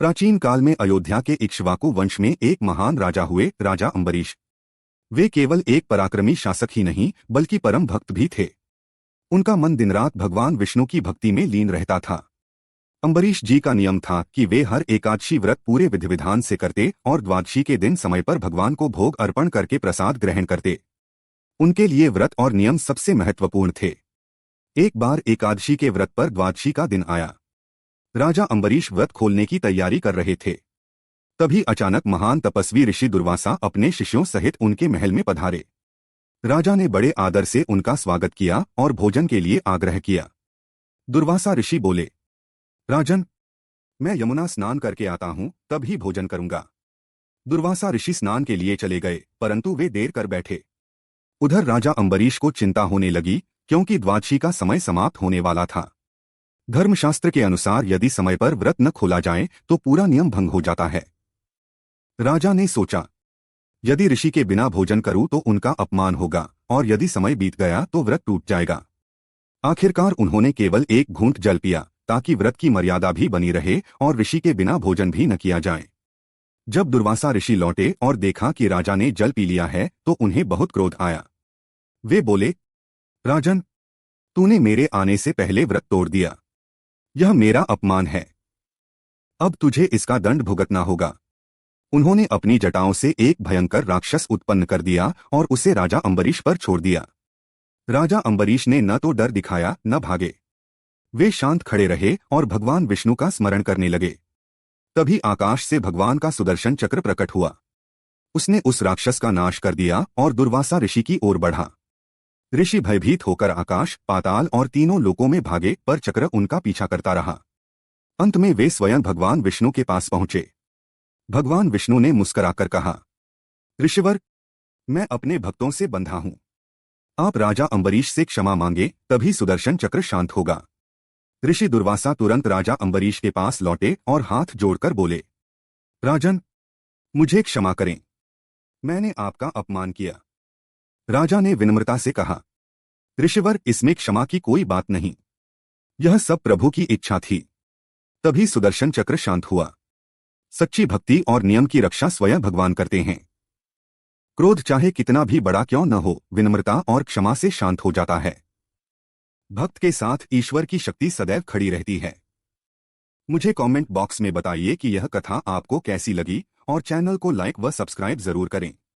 प्राचीन काल में अयोध्या के इक्ष्वाकु वंश में एक महान राजा हुए, राजा अम्बरीश। वे केवल एक पराक्रमी शासक ही नहीं बल्कि परम भक्त भी थे। उनका मन दिन रात भगवान विष्णु की भक्ति में लीन रहता था। अम्बरीश जी का नियम था कि वे हर एकादशी व्रत पूरे विधि विधान से करते और द्वादशी के दिन समय पर भगवान को भोग अर्पण करके प्रसाद ग्रहण करते। उनके लिए व्रत और नियम सबसे महत्वपूर्ण थे। एक बार एकादशी के व्रत पर द्वादशी का दिन आया। राजा अम्बरीश व्रत खोलने की तैयारी कर रहे थे। तभी अचानक महान तपस्वी ऋषि दुर्वासा अपने शिष्यों सहित उनके महल में पधारे। राजा ने बड़े आदर से उनका स्वागत किया और भोजन के लिए आग्रह किया। दुर्वासा ऋषि बोले, राजन, मैं यमुना स्नान करके आता हूँ, तब ही भोजन करूंगा। दुर्वासा ऋषि स्नान के लिए चले गए, परंतु वे देर कर बैठे। उधर राजा अम्बरीश को चिंता होने लगी, क्योंकि द्वादशी का समय समाप्त होने वाला था। धर्मशास्त्र के अनुसार यदि समय पर व्रत न खोला जाए तो पूरा नियम भंग हो जाता है। राजा ने सोचा, यदि ऋषि के बिना भोजन करूं तो उनका अपमान होगा, और यदि समय बीत गया तो व्रत टूट जाएगा। आखिरकार उन्होंने केवल एक घूंट जल पिया, ताकि व्रत की मर्यादा भी बनी रहे और ऋषि के बिना भोजन भी न किया जाए। जब दुर्वासा ऋषि लौटे और देखा कि राजा ने जल पी लिया है तो उन्हें बहुत क्रोध आया। वे बोले, राजन, तूने मेरे आने से पहले व्रत तोड़ दिया। यह मेरा अपमान है। अब तुझे इसका दंड भुगतना होगा। उन्होंने अपनी जटाओं से एक भयंकर राक्षस उत्पन्न कर दिया और उसे राजा अम्बरीश पर छोड़ दिया। राजा अम्बरीश ने न तो डर दिखाया न भागे। वे शांत खड़े रहे और भगवान विष्णु का स्मरण करने लगे। तभी आकाश से भगवान का सुदर्शन चक्र प्रकट हुआ। उसने उस राक्षस का नाश कर दिया और दुर्वासा ऋषि की ओर बढ़ा। ऋषि भयभीत होकर आकाश, पाताल और तीनों लोकों में भागे, पर चक्र उनका पीछा करता रहा। अंत में वे स्वयं भगवान विष्णु के पास पहुंचे। भगवान विष्णु ने मुस्कुराकर कहा, ऋषिवर, मैं अपने भक्तों से बंधा हूं। आप राजा अम्बरीश से क्षमा मांगे, तभी सुदर्शन चक्र शांत होगा। ऋषि दुर्वासा तुरंत राजा अम्बरीश के पास लौटे और हाथ जोड़कर बोले, राजन, मुझे क्षमा करें। मैंने आपका अपमान किया। राजा ने विनम्रता से कहा, ऋषिवर, इसमें क्षमा की कोई बात नहीं। यह सब प्रभु की इच्छा थी। तभी सुदर्शन चक्र शांत हुआ। सच्ची भक्ति और नियम की रक्षा स्वयं भगवान करते हैं। क्रोध चाहे कितना भी बड़ा क्यों न हो, विनम्रता और क्षमा से शांत हो जाता है। भक्त के साथ ईश्वर की शक्ति सदैव खड़ी रहती है। मुझे कमेंट बॉक्स में बताइए कि यह कथा आपको कैसी लगी और चैनल को लाइक व सब्सक्राइब जरूर करें।